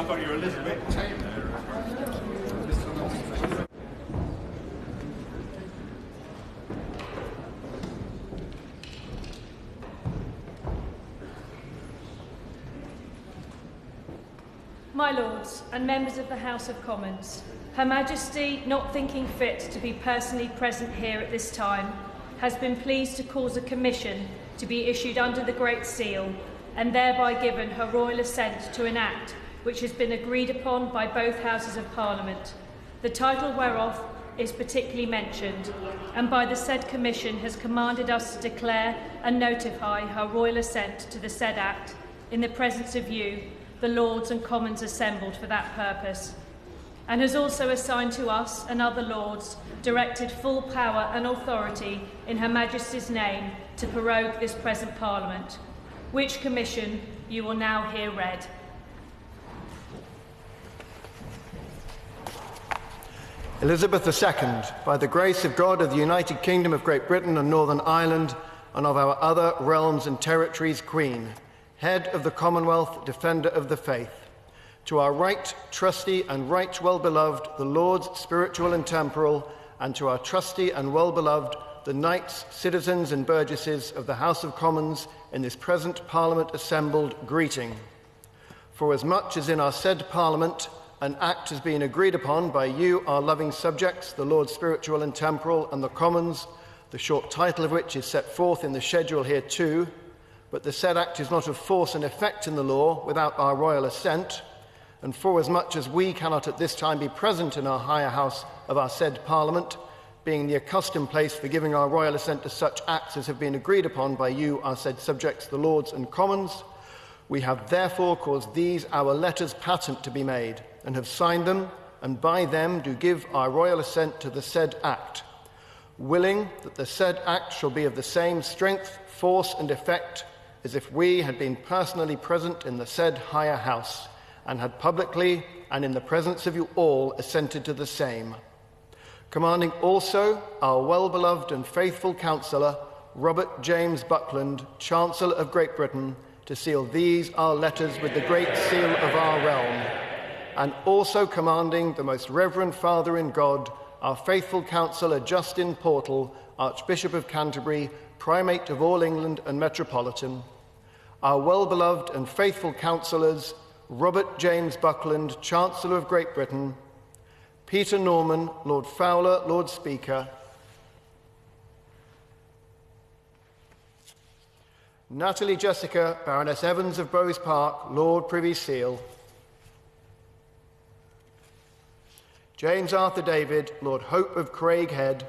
I've got your Elizabeth name there. My Lords and members of the House of Commons, Her Majesty, not thinking fit to be personally present here at this time, has been pleased to cause a commission to be issued under the Great Seal and thereby given her royal assent to an act which has been agreed upon by both Houses of Parliament, the title whereof is particularly mentioned, and by the said commission has commanded us to declare and notify her royal assent to the said act in the presence of you, the Lords and Commons assembled for that purpose, and has also assigned to us and other Lords directed full power and authority in Her Majesty's name to prorogue this present Parliament, which commission you will now hear read. Elizabeth II, by the grace of God of the United Kingdom of Great Britain and Northern Ireland, and of our other realms and territories, Queen, Head of the Commonwealth, Defender of the Faith, to our right trusty and right well-beloved, the Lords spiritual and temporal, and to our trusty and well-beloved, the knights, citizens and burgesses of the House of Commons in this present Parliament assembled, greeting. For as much as in our said Parliament an act has been agreed upon by you, our loving subjects, the Lords spiritual and temporal, and the Commons, the short title of which is set forth in the schedule here too, but the said act is not of force and effect in the law without our royal assent, and forasmuch as we cannot at this time be present in our higher house of our said Parliament, being the accustomed place for giving our royal assent to such acts as have been agreed upon by you, our said subjects, the Lords and Commons, we have therefore caused these our letters patent to be made, and have signed them, and by them do give our royal assent to the said act, willing that the said act shall be of the same strength, force and effect as if we had been personally present in the said higher house, and had publicly and in the presence of you all assented to the same. Commanding also our well-beloved and faithful counsellor, Robert James Buckland, Chancellor of Great Britain, to seal these our letters with the great seal of our realm, and also commanding the most reverend Father in God, our faithful counsellor Justin Portal, Archbishop of Canterbury, Primate of all England and Metropolitan, our well-beloved and faithful counsellors, Robert James Buckland, Chancellor of Great Britain, Peter Norman, Lord Fowler, Lord Speaker, Natalie Jessica, Baroness Evans of Bowes Park, Lord Privy Seal, James Arthur David, Lord Hope of Craighead,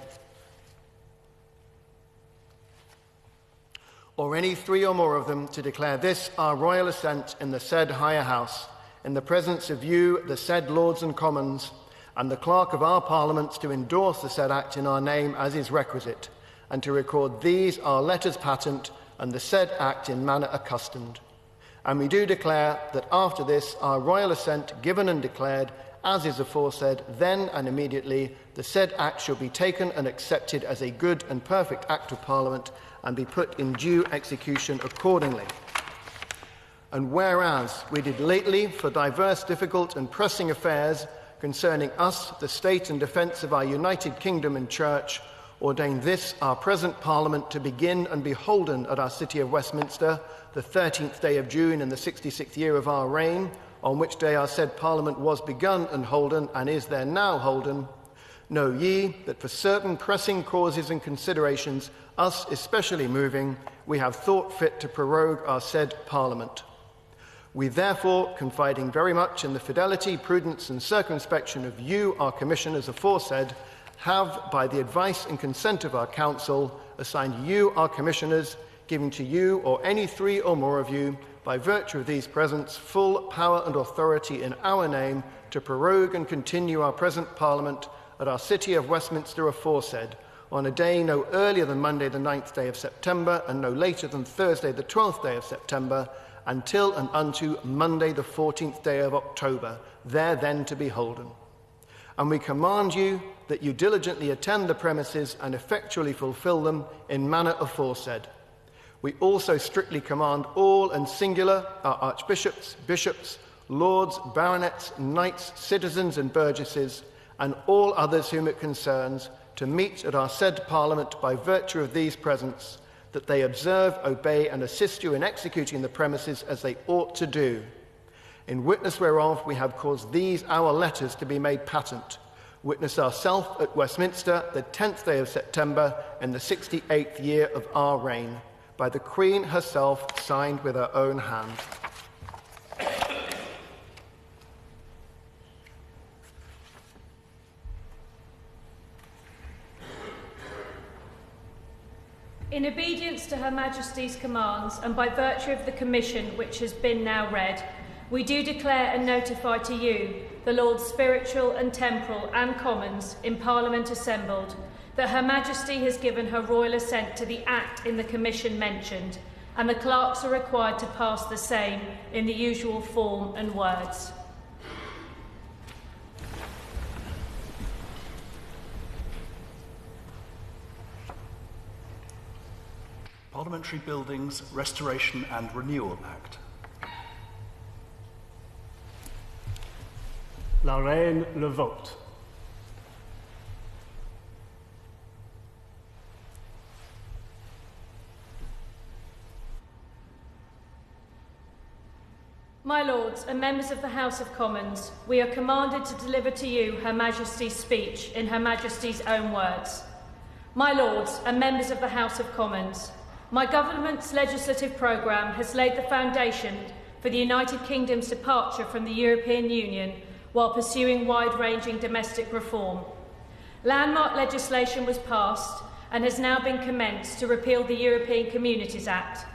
or any three or more of them, to declare this our royal assent in the said higher house, in the presence of you, the said Lords and Commons, and the clerk of our parliaments, to endorse the said act in our name as is requisite, and to record these our letters patent, and the said act in manner accustomed. And we do declare that after this our royal assent given and declared, as is aforesaid, then and immediately the said act shall be taken and accepted as a good and perfect act of Parliament, and be put in due execution accordingly. And whereas we did lately, for diverse difficult and pressing affairs concerning us, the state and defence of our United Kingdom and Church, ordain this our present Parliament to begin and be holden at our city of Westminster, the 13th day of June in the 66th year of our reign, on which day our said Parliament was begun and holden, and is there now holden, know ye that for certain pressing causes and considerations, us especially moving, we have thought fit to prorogue our said Parliament. We therefore, confiding very much in the fidelity, prudence and circumspection of you, our commissioners aforesaid, have, by the advice and consent of our council, assigned you, our commissioners, giving to you or any three or more of you, by virtue of these presents, full power and authority in our name to prorogue and continue our present Parliament at our city of Westminster aforesaid, on a day no earlier than Monday the 9th day of September, and no later than Thursday the 12th day of September, until and unto Monday the 14th day of October, there then to be holden. And we command you that you diligently attend the premises and effectually fulfil them in manner aforesaid. We also strictly command all and singular our archbishops, bishops, lords, baronets, knights, citizens and burgesses, and all others whom it concerns, to meet at our said Parliament by virtue of these presents, that they observe, obey, and assist you in executing the premises as they ought to do. In witness whereof we have caused these our letters to be made patent. Witness ourselves at Westminster, the 10th day of September, in the 68th year of our reign, by the Queen herself, signed with her own hand. In obedience to Her Majesty's commands and by virtue of the commission which has been now read, we do declare and notify to you, the Lords Spiritual and Temporal and Commons in Parliament assembled, that Her Majesty has given her royal assent to the Act in the commission mentioned, and the clerks are required to pass the same in the usual form and words. Parliamentary Buildings Restoration and Renewal Act. La Reine le vote. My Lords and members of the House of Commons, we are commanded to deliver to you Her Majesty's speech in Her Majesty's own words. My Lords and members of the House of Commons, my government's legislative programme has laid the foundation for the United Kingdom's departure from the European Union while pursuing wide-ranging domestic reform. Landmark legislation was passed and has now been commenced to repeal the European Communities Act.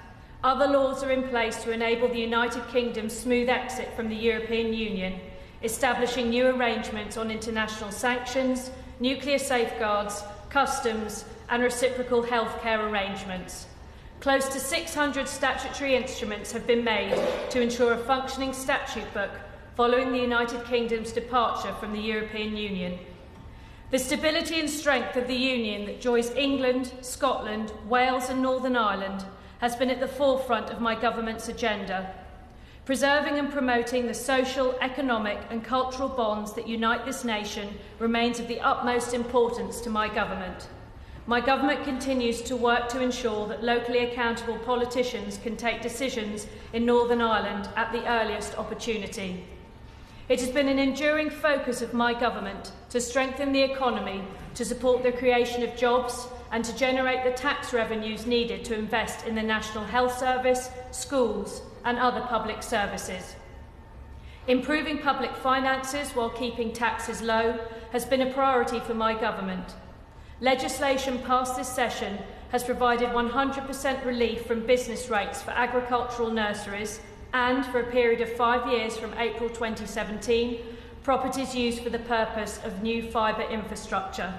Other laws are in place to enable the United Kingdom's smooth exit from the European Union, establishing new arrangements on international sanctions, nuclear safeguards, customs and reciprocal healthcare arrangements. Close to 600 statutory instruments have been made to ensure a functioning statute book following the United Kingdom's departure from the European Union. The stability and strength of the Union that joins England, Scotland, Wales and Northern Ireland has been at the forefront of my government's agenda. Preserving and promoting the social, economic and cultural bonds that unite this nation remains of the utmost importance to my government. My government continues to work to ensure that locally accountable politicians can take decisions in Northern Ireland at the earliest opportunity. It has been an enduring focus of my government to strengthen the economy, to support the creation of jobs and to generate the tax revenues needed to invest in the National Health Service, schools and other public services. Improving public finances while keeping taxes low has been a priority for my government. Legislation passed this session has provided 100% relief from business rates for agricultural nurseries and, for a period of 5 years from April 2017, properties used for the purpose of new fibre infrastructure.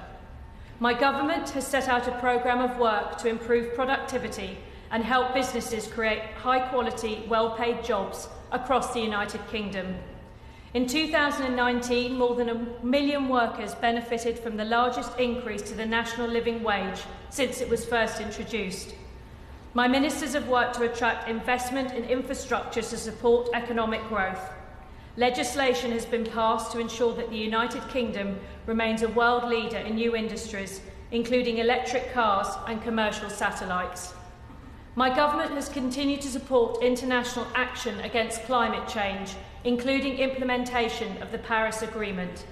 My government has set out a programme of work to improve productivity and help businesses create high-quality, well-paid jobs across the United Kingdom. In 2019, more than 1 million workers benefited from the largest increase to the national living wage since it was first introduced. My ministers have worked to attract investment in infrastructure to support economic growth. Legislation has been passed to ensure that the United Kingdom remains a world leader in new industries, including electric cars and commercial satellites. My government has continued to support international action against climate change, including implementation of the Paris Agreement.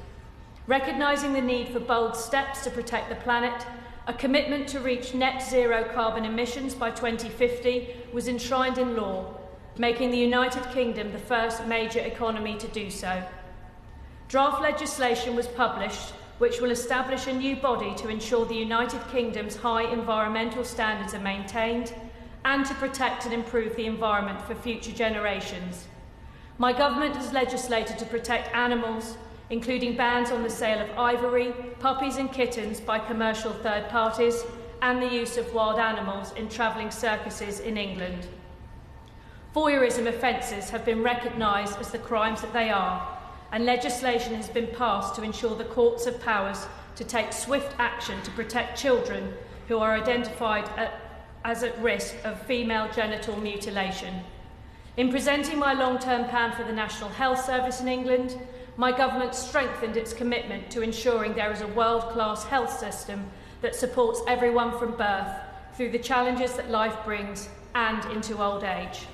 Recognising the need for bold steps to protect the planet, a commitment to reach net zero carbon emissions by 2050 was enshrined in law, making the United Kingdom the first major economy to do so. Draft legislation was published, which will establish a new body to ensure the United Kingdom's high environmental standards are maintained and to protect and improve the environment for future generations. My government has legislated to protect animals, including bans on the sale of ivory, puppies and kittens by commercial third parties and the use of wild animals in travelling circuses in England. Voyeurism offences have been recognised as the crimes that they are, and legislation has been passed to ensure the courts have powers to take swift action to protect children who are identified as at risk of female genital mutilation. In presenting my long-term plan for the National Health Service in England, my government strengthened its commitment to ensuring there is a world-class health system that supports everyone from birth through the challenges that life brings and into old age.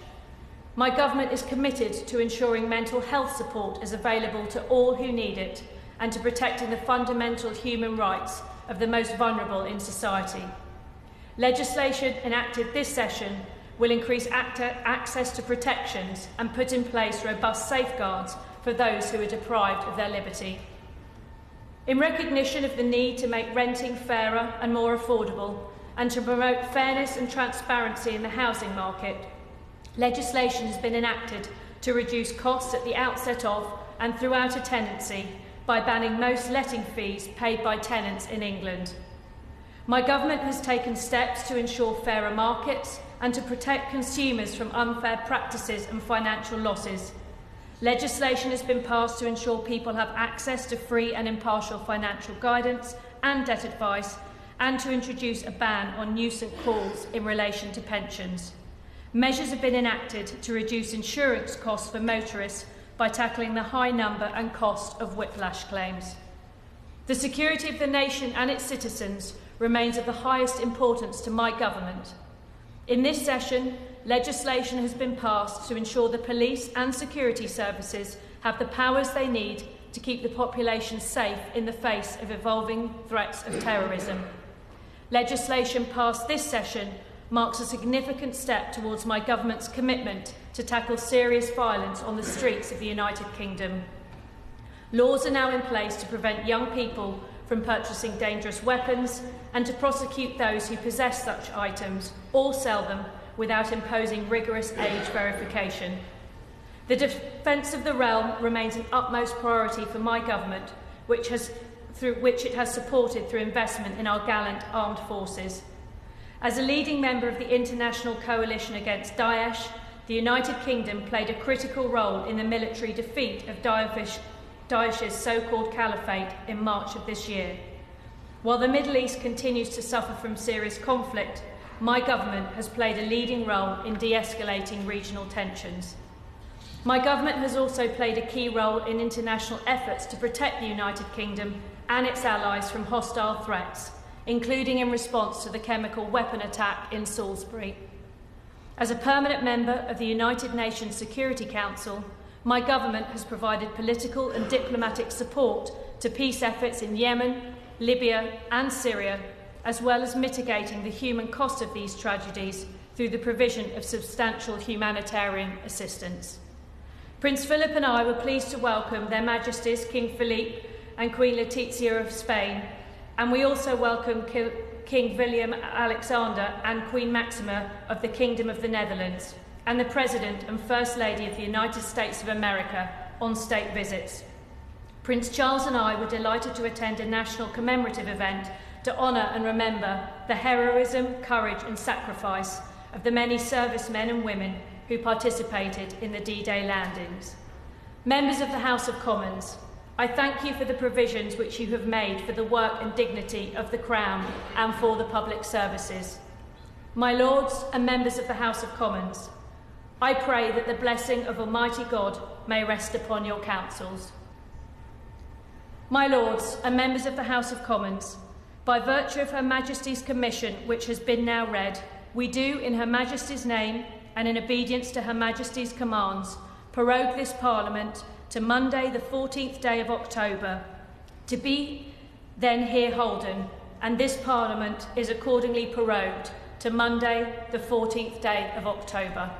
My government is committed to ensuring mental health support is available to all who need it and to protecting the fundamental human rights of the most vulnerable in society. Legislation enacted this session will increase access to protections and put in place robust safeguards for those who are deprived of their liberty. In recognition of the need to make renting fairer and more affordable and to promote fairness and transparency in the housing market, legislation has been enacted to reduce costs at the outset of and throughout a tenancy by banning most letting fees paid by tenants in England. My government has taken steps to ensure fairer markets and to protect consumers from unfair practices and financial losses. Legislation has been passed to ensure people have access to free and impartial financial guidance and debt advice, and to introduce a ban on nuisance calls in relation to pensions. Measures have been enacted to reduce insurance costs for motorists by tackling the high number and cost of whiplash claims. The security of the nation and its citizens remains of the highest importance to my government. In this session, legislation has been passed to ensure the police and security services have the powers they need to keep the population safe in the face of evolving threats of terrorism. Legislation passed this session marks a significant step towards my government's commitment to tackle serious violence on the streets of the United Kingdom. Laws are now in place to prevent young people from purchasing dangerous weapons and to prosecute those who possess such items or sell them without imposing rigorous age verification. The defence of the realm remains an utmost priority for my government, which it has supported through investment in our gallant armed forces. As a leading member of the international coalition against Daesh, the United Kingdom played a critical role in the military defeat of Daesh's so-called caliphate in March of this year. While the Middle East continues to suffer from serious conflict, my government has played a leading role in de-escalating regional tensions. My government has also played a key role in international efforts to protect the United Kingdom and its allies from hostile threats, including in response to the chemical weapon attack in Salisbury. As a permanent member of the United Nations Security Council, my government has provided political and diplomatic support to peace efforts in Yemen, Libya and Syria, as well as mitigating the human cost of these tragedies through the provision of substantial humanitarian assistance. Prince Philip and I were pleased to welcome Their Majesties King Philippe and Queen Letizia of Spain, and we also welcome King Willem Alexander and Queen Maxima of the Kingdom of the Netherlands, and the President and First Lady of the United States of America on state visits. Prince Charles and I were delighted to attend a national commemorative event to honour and remember the heroism, courage and sacrifice of the many servicemen and women who participated in the D-Day landings. Members of the House of Commons, I thank you for the provisions which you have made for the work and dignity of the Crown and for the public services. My Lords and members of the House of Commons, I pray that the blessing of Almighty God may rest upon your councils. My Lords and members of the House of Commons, by virtue of Her Majesty's commission, which has been now read, we do, in Her Majesty's name and in obedience to Her Majesty's commands, prorogue this Parliament to Monday, the 14th day of October, to be then here holden, and this Parliament is accordingly prorogued to Monday, the 14th day of October.